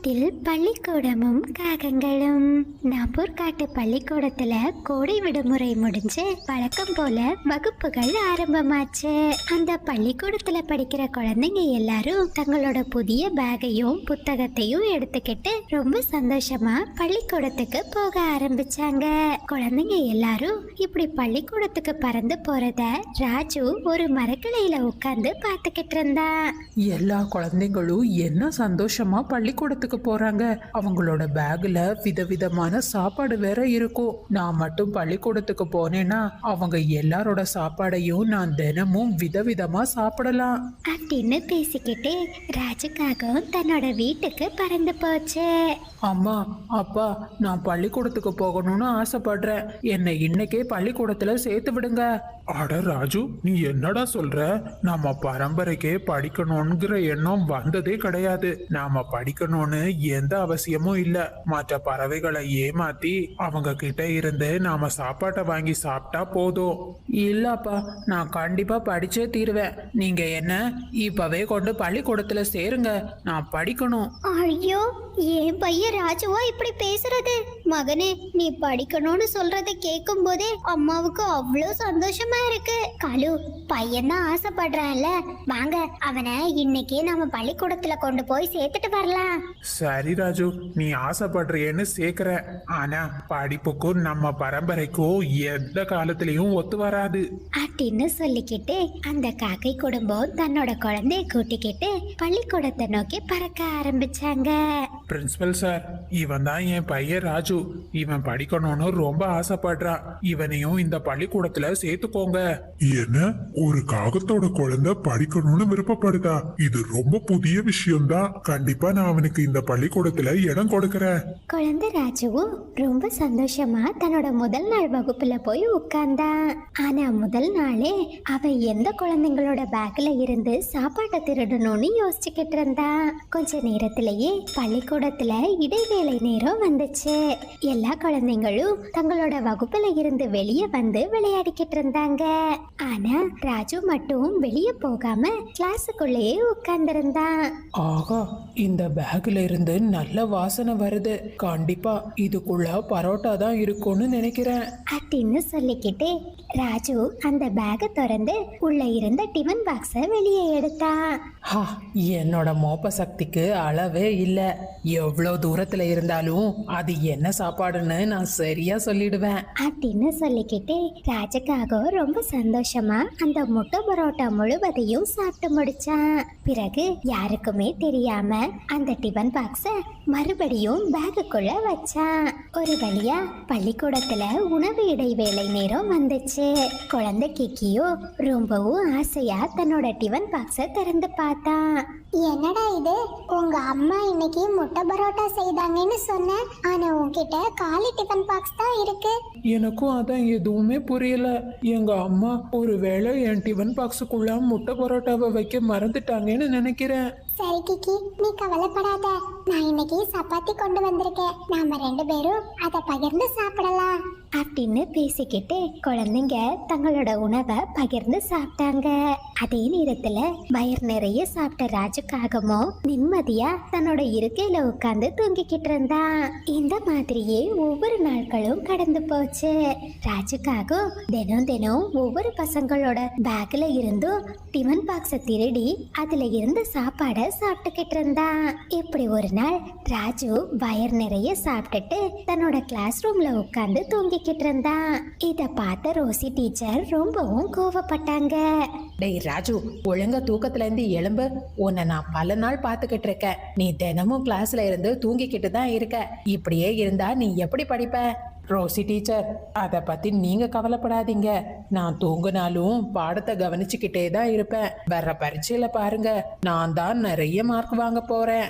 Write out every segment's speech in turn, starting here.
காட்டில் பள்ளிக்கூடமும் காகங்களும். நாப்பூர் காட்டு பள்ளிக்கூடத்துல கோடை விடுமுறை முடிஞ்சு வழக்கம் போல வகுப்புகள் ஆரம்பமாச்சு. அந்த பள்ளிக்கூடத்துல படிக்கிற குழந்தைங்க எல்லாரும் தங்களோட புதிய பேக்கையும் புத்தகத்தையும் எடுத்துக்கிட்டு ரொம்ப சந்தோஷமா பள்ளிக்கூடத்துக்கு போக ஆரம்பிச்சாங்க. குழந்தைங்க எல்லாரும் இப்படி பள்ளிக்கூடத்துக்கு பறந்து போறத ராஜு ஒரு மரக்கிளையில உட்கார்ந்து பார்த்துக்கிட்டு இருந்தா. எல்லா குழந்தைங்களும் என்ன சந்தோஷமா பள்ளிக்கூடத்துக்கு போறாங்க. அவங்களோட பேக்ல விதவிதமான சாப்பாடு வேற இருக்கும். நான் மட்டும் பள்ளிக்கூடத்துக்கு போனேன்னா அவங்க எல்லாரோட சாப்பாடையும் நான் தினமும் விதவிதமா சாப்பிடலாம் அப்படின்னு பேசிக்கிட்டு ராஜுக்காக தன்னோட வீட்டுக்கு பறந்து போச்சு. அம்மா, அப்பா, நான் பள்ளிக்கூடத்துக்கு போகணும்னு ஆசைப்படுறேன். என்னை இன்னைக்கே பள்ளிக்கூடத்துல சேர்த்து விடுங்க. அட ராஜு, நீ என்னடா சொல்ற? நாம பரம்பரைக்கே படிக்கணும்ங்கிற எண்ணம் வந்ததே கிடையாது. நாம படிக்கணும்னு எந்த அவசியமும் இல்ல. மற்ற பறவைகளை ஏமாத்தி அவங்க கிட்ட இருந்து நாம சாப்பாட்டை வாங்கி சாப்பிட்டா போதும். இல்லப்பா, நான் கண்டிப்பா படிச்சே தீருவேன். நீங்க என்ன இப்பவே கொண்டு பள்ளிக்கூடத்துல சேருங்க. நான் படிக்கணும். ஐயோ, ஏன் பையன் ராஜுவா இப்படி பேசுறது? மகனே, நீ படிக்கணும்னு சொல்றதை கேட்கும் போதே அம்மாவுக்கு அவ்வளவு சந்தோஷமா இருக்கு. காலு, பையன் தான் ஆசைப்படுறான்ல, வாங்க அவனை இன்னைக்கே நம்ம பள்ளிக்கூடத்துல கொண்டு போய் சேர்த்துட்டு வரலாம். சரி ராஜு, நீ ஆசைப்படுறியன்னு சேர்க்கிற. ஆனா படிப்புக்கும் நம்ம பரம்பரைக்கும் எந்த காலத்திலயும் ஒத்து வராது அப்படின்னு சொல்லிக்கிட்டு அந்த காக்கை குடும்பம் தன்னோட குழந்தைய கூட்டிக்கிட்டு பள்ளிக்கூடத்தை நோக்கி பறக்க ஆரம்பிச்சாங்க. பிரின்சிபல் சார், இவன் தான் என் பையன் ராஜு. இவன் படிக்கணும்னு ரொம்ப ஆசைப்படுறான். இவனையும் இந்த பள்ளிக்கூடத்துல சேர்த்துக்கோங்க. என்ன, ஒரு காகத்தோட குழந்தை படிக்கணும்னு விருப்பப்படுதா? இது ரொம்ப புதிய விஷயம்தான். கண்டிப்பா நான் அவனுக்கு இந்த பள்ளிக்கூடத்துல இடம் கொடுக்கறேன். குழந்தை ராஜுவும் ரொம்ப சந்தோஷமா தன்னோட முதல் நாள் வகுப்புல போய் உட்கார்ந்தான். ஆனா முதல் நாளே அவன் எந்த குழந்தைங்களோட பேக்ல இருந்து சாப்பாட்டை திருடணும்னு யோசிச்சுக்கிட்டு இருந்தான். கொஞ்ச நேரத்திலேயே பள்ளிக்கூடத்துல இடைவேளை நேரம் வந்துச்சு. எல்லா குழந்தைங்களும் தங்களோட வகுப்புல இருந்து வெளியே வந்து விளையாடிக்கிட்டு இருந்தாங்க. ஆனா ராஜு மட்டும் வெளியே போகாம கிளாஸுக்குள்ளேயே உட்கார்ந்திருந்தான். ஆகா, இந்த பேக்ல இருந்து நல்ல வாசனை வருது. கண்டிப்பா இதுக்குள்ள பரோட்டா தான் இருக்கும்னு நினைக்கிறேன் அப்படின்னு சொல்லிக்கிட்டு ராஜு அந்த பேக்கை திறந்து உள்ள இருந்த டிஃபன் பாக்ஸ வெளியே எடுத்தான். ஹா, என்னோட மோப்ப சக்திக்கு அளவே இல்லை. எவ்வளோ தூரத்துல இருந்தாலும் அது என்ன சாப்பாடுன்னு நான் சரியா சொல்லிடுவேன் அப்படின்னு சொல்லிக்கிட்டு ராஜுக்காக ரொம்ப சந்தோஷமா அந்த முட்டை பரோட்டா முழுவதையும் சாப்பிட்டு முடிச்சான். பிறகு யாருக்குமே தெரியாம அந்த டிஃபன் பாக்ஸ மறுபடியும் பேக்குக்குள்ள வச்சான். ஒரு வழியா பள்ளிக்கூடத்துல உணவு இடைவேளை நேரம் வந்துச்சு. குழந்தை கிக்கியோ ரொம்பவும் ஆசையா தன்னோட டிஃபன் பாக்ஸ திறந்து பார்த்தான். என்னடா இது, உங்க அம்மா இன்னைக்கு முட்டை பரோட்டா செய்தாங்கன்னு சொன்ன, ஆனா உன்கிட்ட காலி டிஃபன் பாக்ஸ் தான் இருக்கு. எனக்கும் அதான் எதுவுமே புரியல. எங்க அம்மா ஒருவேளை என் டிஃபன் பாக்ஸுக்குள்ள முட்டை பரோட்டாவை வைக்க மறந்துட்டாங்கன்னு நினைக்கிறேன். சரி கிக்கி, நீ கவலைப்படாத. நான் இன்னைக்கு சப்பாத்தி கொண்டு வந்திருக்கேன். நாம ரெண்டு பேரும் அதை பகிர்ந்து சாப்பிடலாம் அப்படின்னு பேசிக்கிட்டு குழந்தைங்க தங்களோட உணவை பகிர்ந்து சாப்பிட்டாங்க. அதே நேரத்துல வயிறு நிறைய சாப்பிட்ட ராஜுக்காகமோ நிம்மதியா தன்னோட இருக்கையில உட்கார்ந்து தூங்கிக்கிட்டு இருந்தான். இந்த மாதிரியே ஒவ்வொரு நாட்களும் கடந்து போச்சு. ராஜுக்காக தினம் தினம் ஒவ்வொரு பசங்களோட பேக்ல இருந்தும் டிஃபன் பாக்ஸ திருடி அதுல இருந்த சாப்பாடை சாப்பிட்டுக்கிட்டு இருந்தான். இப்படி ஒரு நாள் ராஜு வயிறு நிறைய சாப்பிட்டுட்டு தன்னோட கிளாஸ் ரூம்ல உட்கார்ந்து தூங்கிக்கிட்டு இருந்தான். இத பார்த்த ரோசி டீச்சர் ரொம்பவும் கோவப்பட்டாங்க. டேய் ராஜு, ஒழுங்கா தூக்கத்துல இருந்து எழும்பு. உன்னை நான் பல நாள் பார்த்துக்கிட்டு இருக்கேன். நீ தினமும் கிளாஸ்ல இருந்து தூங்கிக்கிட்டு தான் இருக்க. இப்படியே இருந்தா நீ எப்படி படிப்ப? ரோசி டீச்சர், அதை பத்தி நீங்க கவலைப்படாதீங்க. நான் தூங்குனாலும் பாடத்தை கவனிச்சுக்கிட்டே தான் இருப்பேன். வர பரீட்சையில பாருங்க, நான் தான் நிறைய மார்க் வாங்க போறேன்.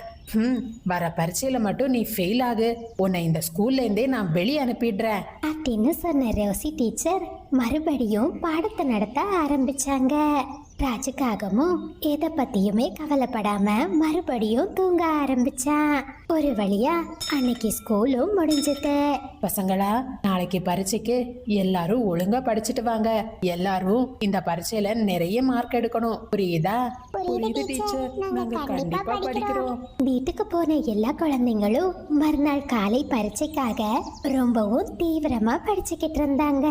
வர பரீட்சையில மட்டும் நீ ஃபெயில் ஆகு. உன்னை இந்த ஸ்கூல்ல இருந்தே நான் வெளியே அனுப்பிடுறேன் அப்படின்னு சொன்ன ரோசி டீச்சர் மறுபடியும் பாடத்தை நடத்த ஆரம்பிச்சாங்க. ராஜுக்காகவும் எதை பத்தியுமே கவலைப்படாம மறுபடியும் தூங்க ஆரம்பிச்சான். ஒரு வழியா அன்னைக்கு ஸ்கூலும் முடிஞ்சது. பசங்களா, நாளைக்கு பரீட்சைக்கு எல்லாரும் ஒழுங்கா படிச்சுட்டு வாங்க. எல்லாரும் இந்த பரீட்சையில நிறைய மார்க் எடுக்கணும், புரியுதா? புரியுது டீச்சர், நாங்க கண்டிப்பா படிக்கிறோம். வீட்டுக்கு போன எல்லா குழந்தைங்களும் மறுநாள் காலை பரீட்சைக்காக ரொம்பவும் தீவிரமா படிச்சுக்கிட்டு இருந்தாங்க.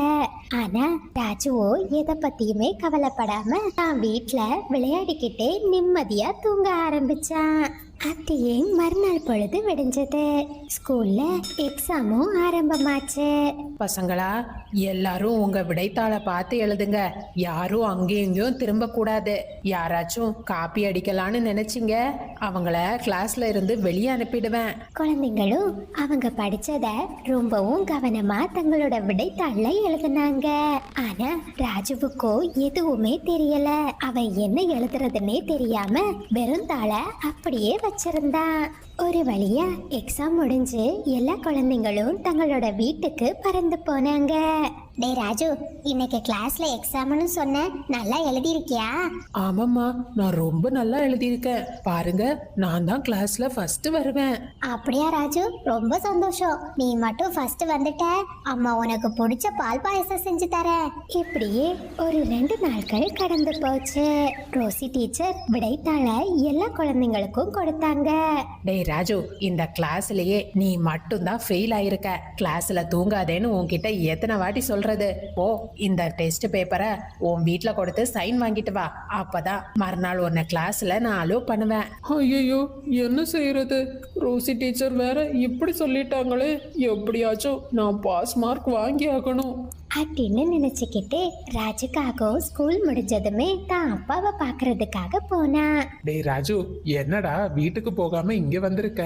ஆனா ராஜுவோ எதை பத்தியுமே கவலைப்படாம தான் வீட்ல விளையாடிக்கிட்டே நிம்மதியா தூங்க ஆரம்பிச்சான். அப்படியே மறுநாள் பொழுது விடிஞ்சது. ஸ்கூல்ல எக்ஸாமும் ஆரம்பமாச்சு. பசங்களா, எல்லாரும் உங்க விடைத்தாளை பார்த்து எழுதுங்க. யாரும் அங்கேயும் இங்கேயும் திரும்ப கூடாது. யாராச்சும் காப்பி அடிக்கலான்னு நினைச்சீங்க, அவங்கள கிளாஸ்ல இருந்து வெளியே அனுப்பிடுவேன். குழந்தைங்களும் அவங்க படிச்சத ரொம்பவும் கவனமா தங்களோட விடைத்தாள்ல எழுதுனாங்க. ஆனா ராஜுவுக்கோ எதுவுமே தெரியல. அவன் என்ன எழுதுறதுன்னே தெரியாம வெறும் தாளை அப்படியே வச்சிருந்தான். ஒரு வழியா எக்ஸாம் முடிஞ்சு எல்லா குழந்தைங்களும் தங்களோட வீட்டுக்கு பறந்து போனாங்க. டேய் ராஜு, இன்னைக்கு கிளாஸ்ல எக்ஸாம்னு சொன்ன, நல்லா எழுதிருக்கியா? ஆமாம்மா, நான் ரொம்ப நல்லா எழுதியிருக்கேன். பாருங்க, நான் தான் கிளாஸ்ல ஃபர்ஸ்ட் வருவேன். அப்படியா ராஜு, ரொம்ப சந்தோஷம். நீ மட்டும் ஃபர்ஸ்ட் வந்துட்ட, அம்மா உனக்கு பிடிச்ச பால் பாயசம் செஞ்சு தரேன். இப்படியே ஒரு 2 நாட்கள் கடந்து போச்சு. ரோசி டீச்சர் விடைத்தாள எல்லா குழந்தைங்களுக்கும் கொடுத்தாங்க. டேய் ராஜு, இந்த கிளாஸ்லயே நீ மட்டும் தான் ஃபெயில் ஆயிருக்க. கிளாஸ்ல தூங்காதேன்னு உன்கிட்ட எத்தனை வாட்டி சொல்றது? ஓ, இந்த டெஸ்ட் பேப்பரை உன் வீட்ல கொடுத்து சைன் வாங்கிட்டு வா. அப்பதான் மறுநாள் உன்னை கிளாஸ்ல நான் அலோவ் பண்ணுவேன். ஐயோ, என்ன செய்யறது? ரோசி டீச்சர் வேற இப்படி சொல்லிட்டாங்களே, எப்படியாச்சும் நான் பாஸ் மார்க் வாங்கி ஆகணும். அப்படின்னு நினைச்சுக்கிட்டு ராஜுக்காகவும் ஸ்கூல் முடிஞ்சதுமே தான் அப்பாவை பாக்குறதுக்காக போனா. டேய் ராஜு, என்னடா வீட்டுக்கு போகாம இங்க வந்திருக்க?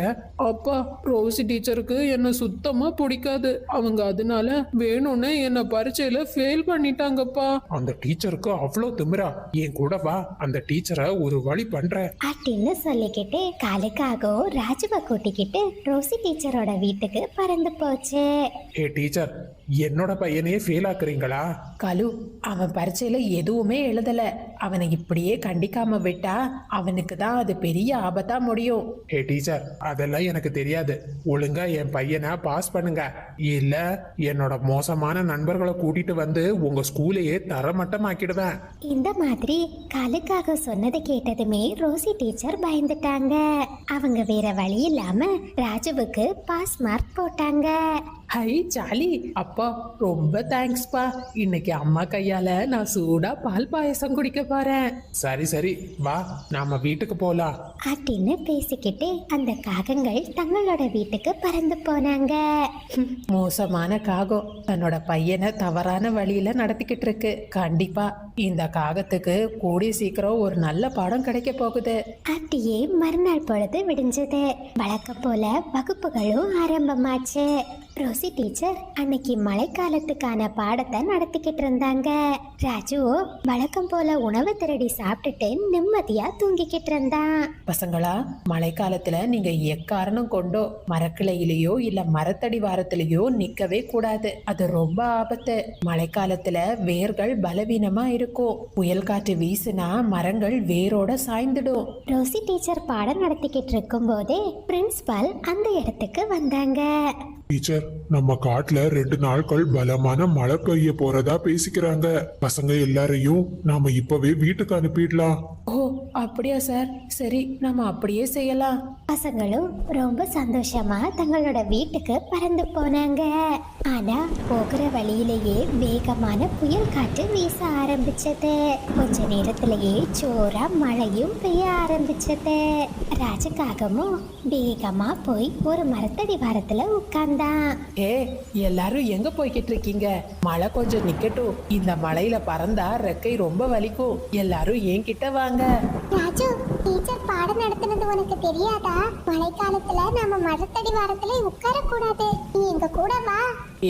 அப்பா, ரோசி டீச்சருக்கு என்ன சுத்தமா பிடிக்காது. அவங்க அதனால வேணும்னு என்ன பரீட்சையில ஃபெயில் பண்ணிட்டாங்கப்பா. அந்த டீச்சருக்கு அவ்வளோ திமிரா? என் கூட வா, அந்த டீச்சரை ஒரு வழி பண்றேன் அப்படின்னு சொல்லிக்கிட்டு காலுக்காகவும் ராஜுவை கூட்டிக்கிட்டு ரோசி டீச்சரோட வீட்டுக்கு பறந்து போச்சு. ஏ டீச்சர், என்னோட பையனையே ஃபெயில் ஆக்குறீங்களா? கலு, அவன் பரீட்சையில எதுவுமே எழுதல. அவனை இப்படியே கண்டிக்காம விட்டா அவனுக்கு தான் அது பெரிய ஆபத்தா முடியும். ஏ டீச்சர், அதெல்லாம் எனக்கு தெரியாது. ஒழுங்கா என் பையனை பாஸ் பண்ணுங்க, இல்ல என்னோட மோசமான நண்பர்களை கூட்டிட்டு வந்து உங்க ஸ்கூலையே தரமட்டமாக்கிடுவேன். இந்த மாதிரி காலுக்காக சொன்னதை கேட்டதுமே ரோசி டீச்சர் பயந்துட்டாங்க. அவங்க வேற வழி இல்லாம ராஜுவுக்கு பாஸ் மார்க் போட்டாங்க. ஹை ஜாலி, அப்பா ரொம்ப தேங்க்ஸ்பா. இன்னைக்கு அம்மா கையால நான் சூடா பால் பாயசம் குடிக்க போறேன். சரி சரி, வா நாம வீட்டுக்கு போலாம். அப்படின்னு பேசிக்கிட்டு அந்த காகங்கள் தங்களோட வீட்டுக்கு பறந்து போனாங்க. மோசமான காகம் தன்னோட பையனை தவறான வழியில நடத்திக்கிட்டு இருக்கு. கண்டிப்பா இந்த காகத்துக்கு கூடிய சீக்கிரம் ஒரு நல்ல பாடம் கிடைக்க போகுது. அப்படியே மறுநாள் பொழுது விடிஞ்சது. வழக்கம் போல வகுப்புகளும் ஆரம்பமாச்சு. ரோசி டீச்சர் அன்னைக்கு மழைக்காலத்துக்கான பாடத்தை நடத்திக்கிட்டு இருந்தாங்க. ராஜுவோ வழக்கம் போல உணவு திருடி சாப்பிட்டுட்டு நிம்மதியா தூங்கிக்கிட்டு இருந்தான். பசங்களா, மழைக்காலத்துல நீங்க எக்காரணம் கொண்டோ மரக்கிளையிலயோ இல்ல மரத்தடி வாரத்திலயோ நிக்கவே கூடாது. அது ரொம்ப ஆபத்து. மழைக்காலத்துல வேர்கள் பலவீனமா இருக்கும். புயல் காற்று வீசுனா மரங்கள் வேரோட சாய்ந்துடும். ரோசி டீச்சர் பாடம் நடத்திக்கிட்டு இருக்கும் போதே பிரின்சிபால் அந்த இடத்துக்கு வந்தாங்க. டீச்சர், நம்ம காட்டுல 2 நாட்கள் பலமான மழை பெய்ய போறதா பேசிக்கிறாங்க. பசங்க எல்லாரையும் நாம இப்பவே வீட்டுக்கு அனுப்பிடலாம். ஓ, அப்படியா சார்? சரி, நம்ம அப்படியே செய்யலாம். பசங்களும் ரொம்ப சந்தோஷமா தங்களோட வீட்டுக்கு பறந்து போனாங்க. ஆனா போகிற வழியிலேயே வேகமான புயல் காற்று வீச ஆரம்பிச்சது. கொஞ்ச நேரத்திலேயே ஜோரா மழையும் பெய்ய ஆரம்பிச்சது. ராஜகாகமும் வேகமா போய் ஒரு மரத்தடி வாரத்துல உட்கார்ந்தான். ஏ, எல்லாரும் எங்க போய்கிட்டு இருக்கீங்க? மழை கொஞ்சம் நிக்கட்டும். இந்த மழையில பறந்தா ரெக்கை ரொம்ப வலிக்கும். எல்லாரும் என்கிட்ட வாங்க. ராஜு, டீச்சர் பாடம் நடத்துனது உனக்கு தெரியாதா? மழைக்காலத்துல நம்ம மரத்தடி வாரத்துல உட்கார கூடாது. நீ எங்க கூட வா.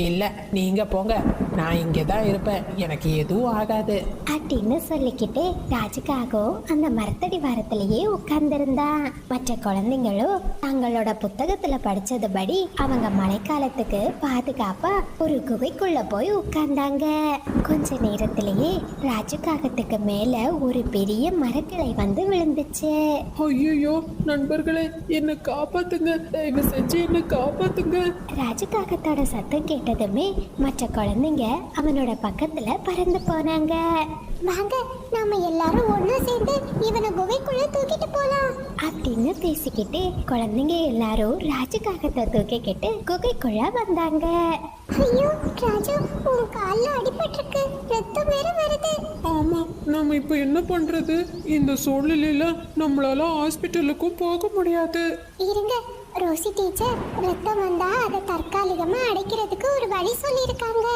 இல்ல, நீங்க போங்க, நான் இங்கதான் இருப்பேன். எனக்கு எதுவும் ஆகாது அப்படின்னு சொல்லிக்கிட்டு ராஜுக்காகவும் அந்த மரத்தடி வாரத்திலேயே உட்கார்ந்திருந்தான். மற்ற குழந்தைங்களும் தங்களோட புத்தகத்துல படிச்சதுபடி அவங்க மழைக்காலத்துக்கு பாதுகாப்பா ஒரு குகைக்குள்ள போய் உட்கார்ந்தாங்க. கொஞ்ச நேரத்திலேயே ராஜுக்காகத்துக்கு மேல ஒரு பெரிய மரக்கிளை வந்து விழுந்துச்சு. ஐயோ, நண்பர்களே, என்ன காப்பாத்துங்க, தயவு செஞ்சு என்ன காப்பாத்துங்க. ராஜுக்காகத்தோட சத்தம் கேட்டு கேட்டதுமே மற்ற குழந்தைங்க அவனோட பக்கத்துல பறந்து போனாங்க. வாங்க, நாம எல்லாரும் ஒண்ணா சேர்ந்து இவனை குகைக்குள்ள தூக்கிட்டு போலாம் அப்படின்னு பேசிக்கிட்டு குழந்தைங்க எல்லாரும் ராஜு காகத்தை தூக்கிக்கிட்டு குகைக்குள்ள வந்தாங்க. ஐயோ ராஜு, உன் கால்ல அடிபட்டிருக்கு, ரத்தம் வேற வருது. ஆமா, நம்ம இப்ப என்ன பண்றது? இந்த சூழ்நிலையில நம்மளால ஹாஸ்பிட்டலுக்கும் போக முடியாது. இருங்க, ரோசி டீச்சர் ரத்தம் வந்தா அதை தற்காலிகமா அடைக்கிறதுக்கு ஒரு வழி சொல்லியிருக்காங்க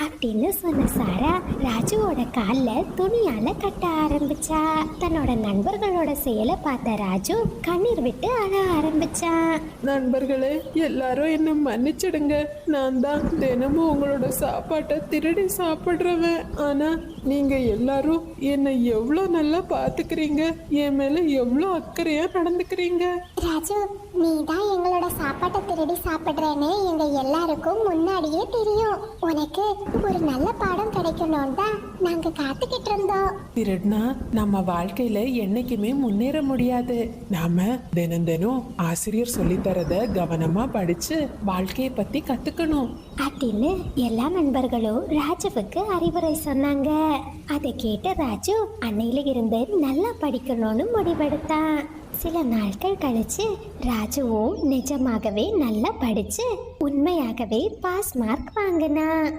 அப்படின்னு சொன்ன சாரா ராஜுவோட கால்ல துணியால கட்ட ஆரம்பிச்சா. தன்னோட நண்பர்களோட செயலை பார்த்த ராஜு கண்ணீர் விட்டு அழ ஆரம்பிச்சான். நண்பர்களே, எல்லாரும் என்ன மன்னிச்சிடுங்க. நான் தான் தினமும் உங்களோட சாப்பாட்டை திருடி சாப்பிடுறவன். ஆனா நீங்க எல்லாரும் என்னை எவ்வளவு நல்லா பாத்துக்கிறீங்க, என் மேல எவ்வளவு அக்கறையா நடந்துக்கிறீங்க. ராஜு, நீ தான் எங்களோட சாப்பாட்டை திருடி சாப்பிடுறேன்னு எங்க எல்லாருக்கும் முன்னாடியே தெரியும். உனக்கு ஒரு நல்ல பாடம் கிடைக்கணும் தான் நாங்க காத்துக்கிட்டு இருந்தோம். திருடினா நம்ம வாழ்க்கையில என்னைக்குமே முன்னேற முடியாது. நாம தினம் தினம் ஆசிரியர் சொல்லித்தரத கவனமா படிச்சு வாழ்க்கையை பத்தி கத்துக்கணும் அப்படின்னு எல்லா நண்பர்களும் ராஜுவுக்கு அறிவுரை சொன்னாங்க. அதை கேட்ட ராஜு அன்னையில இருந்து நல்லா படிக்கணும்னு முடிவெடுத்தான். சில நாட்கள் கழிச்சு ராஜுவும் நிஜமாகவே நல்லா படிச்சு உண்மையாகவே பாஸ் மார்க் வாங்கினான்.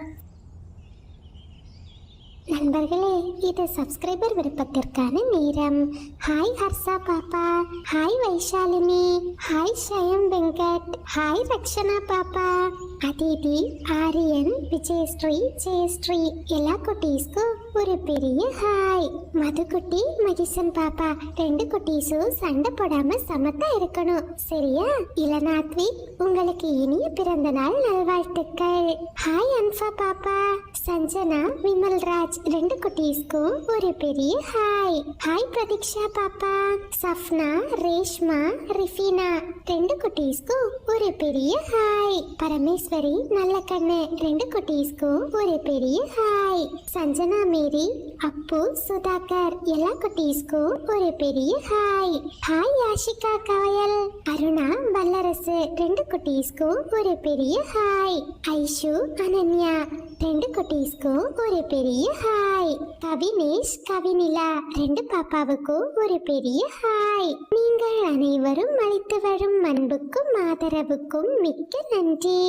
நண்பர்களே, இது சப்ஸ்கிரைபர் விருப்பத்திற்கான நேரம். ஹாய் ஹர்ஷா பாப்பா, hi Vaishalini, hi Shyam Venkat, hi Rakshana பாப்பா, அதிதி, ஆரியன், விஜயஸ்ரீ, ஜெயஸ்ரீ எல்லா குட்டீஸ்க்கும் ஒரு பெரிய ஹாய். மதுக்குட்டி, மகிசன் பாப்பா ரெண்டு குட்டீஸும் சண்டை போடாம சமத்தா இருக்கணும், சரியா? இளநாத்வி, உங்களுக்கு இனிய பிறந்த நாள் நல்வாழ்த்துக்கள். ஹாய் அன்ஃபா பாப்பா, சஞ்சனா, விமல்ராஜ் ரெண்டு குட்டீஸ்க்கும் ஒரு பெரிய ஹாய். ஹாய் பிரதீக்ஷா பாப்பா, சஃப்னா, ரேஷ்மா, ரிஃபினா ரெண்டு குட்டீஸ்க்கும் ஒரு பெரிய ஹாய். பரமேஸ்வரி, நல்ல கண்ணு ரெண்டு குட்டீஸ்க்கும் ஒரு பெரிய ஹாய். சஞ்சனா, மேரி, அப்பு, சுதாகர் எல்லா குட்டீஸ்க்கும் ஒரு பெரிய ஹாய். ஹாய் யாஷிகா, கவயல், அருணா, வல்லரசு ரெண்டு குட்டீஸ்க்கும் ஒரு பெரிய ஹாய். ஐஷு, அனன்யா ரெண்டு குட்டீஸ்க்கும் ஒரு பெரிய ஹாய். கவினேஷ், கவினிலா ரெண்டு பாப்பாவுக்கும் ஒரு பெரிய ஹாய். நீங்கள் அனைவரும் அளித்து வரும் அன்புக்கும் ஆதரவுக்கும் மிக்க நன்றி.